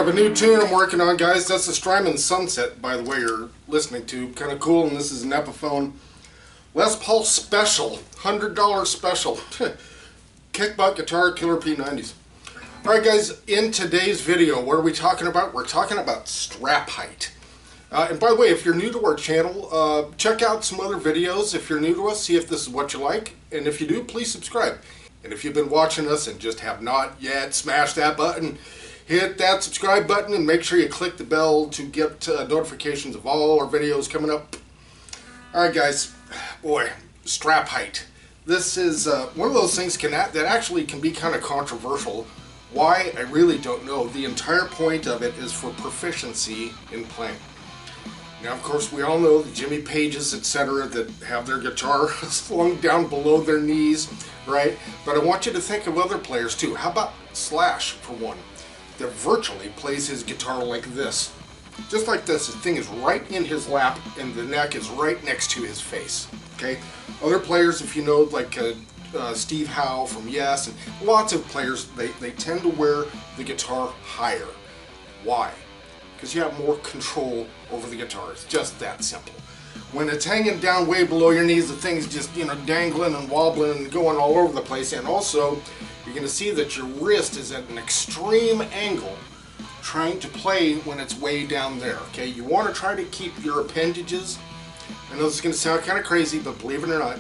a new tune I'm working on, guys. That's the Strymon Sunset, by the way, you're listening to. Kind of cool, and this is an Epiphone Les Paul Special, $100 special. Kick butt guitar, killer P90s. Alright guys, in today's video, what are we talking about? We're talking about strap height. And by the way, if you're new to our channel, check out some other videos. If you're new to us, see if this is what you like. And if you do, please subscribe. And if you've been watching us and just have not yet, smash that button. Hit that subscribe button and make sure you click the bell to get notifications of all our videos coming up. Alright guys, boy, strap height. This is one of those things that actually can be kind of controversial. Why? I really don't know. The entire point of it is for proficiency in playing. Now, of course, we all know the Jimmy Pages, etc., that have their guitar slung down below their knees, right? But I want you to think of other players too. How about Slash, for one, that virtually plays his guitar like this. Just like this. The thing is right in his lap, and the neck is right next to his face. Okay? Other players, if you know, like Steve Howe from Yes, and lots of players, they tend to wear the guitar higher. Why? Because you have more control over the guitar. It's just that simple. When it's hanging down way below your knees, the thing's just, you know, dangling and wobbling and going all over the place. And also, you're going to see that your wrist is at an extreme angle trying to play when it's way down there. Okay, you want to try to keep your appendages. I know this is going to sound kind of crazy, but believe it or not,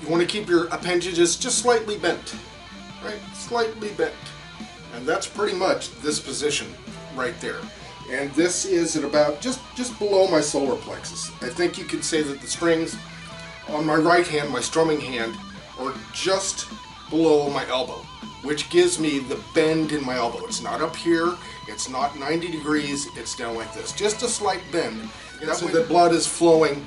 you want to keep your appendages just slightly bent, right? Slightly bent. And that's pretty much this position right there. And this is at about just below my solar plexus. I think you could say that the strings on my right hand, my strumming hand, are just below my elbow, which gives me the bend in my elbow. It's not up here, it's not 90 degrees, it's down like this. Just a slight bend, so the blood is flowing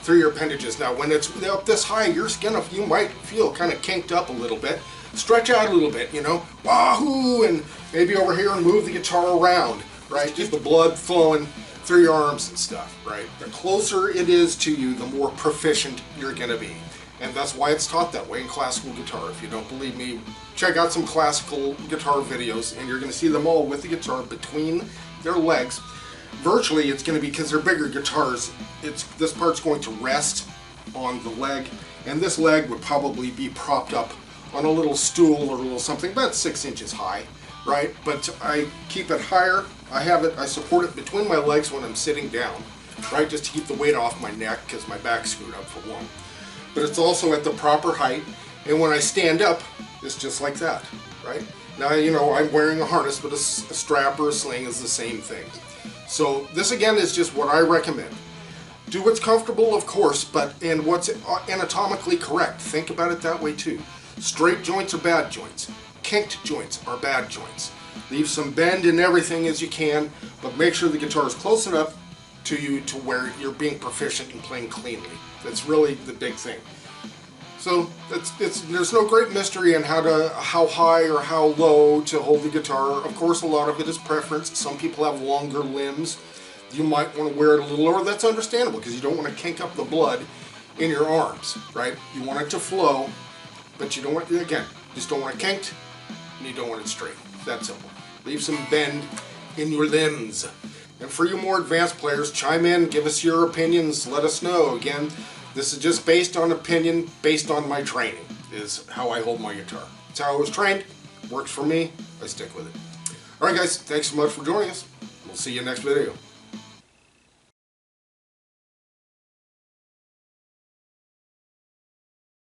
through your appendages. Now when it's up this high, you might feel kind of kinked up a little bit. Stretch out a little bit, you know, wahoo, and maybe over here and move the guitar around, right? Just the blood flowing through your arms and stuff, right? The closer it is to you, the more proficient you're going to be. And that's why it's taught that way in classical guitar. If you don't believe me, check out some classical guitar videos, and you're going to see them all with the guitar between their legs. Virtually, it's going to be, because they're bigger guitars, this part's going to rest on the leg, and this leg would probably be propped up on a little stool or a little something about 6 inches high, right? But I keep it higher. I support it between my legs when I'm sitting down, right? Just to keep the weight off my neck, because my back's screwed up for one. But it's also at the proper height, and when I stand up, it's just like that, right? Now, you know, I'm wearing a harness, but a strap or a sling is the same thing. So this again is just what I recommend. Do what's comfortable, of course, and what's anatomically correct. Think about it that way too. Straight joints are bad joints. Kinked joints are bad joints. Leave some bend in everything as you can, but make sure the guitar is close enough to you to where you're being proficient and playing cleanly. That's really the big thing. So there's no great mystery in how high or how low to hold the guitar. Of course, a lot of it is preference. Some people have longer limbs. You might want to wear it a little lower. That's understandable, because you don't want to kink up the blood in your arms, right? You want it to flow, but you don't want, again, just don't want it kinked, and you don't want it straight. That simple. Leave some bend in your limbs. And for you more advanced players, chime in, give us your opinions, let us know. Again, this is just based on opinion, based on my training, is how I hold my guitar. It's how I was trained, works for me, I stick with it. Alright guys, thanks so much for joining us. We'll see you next video.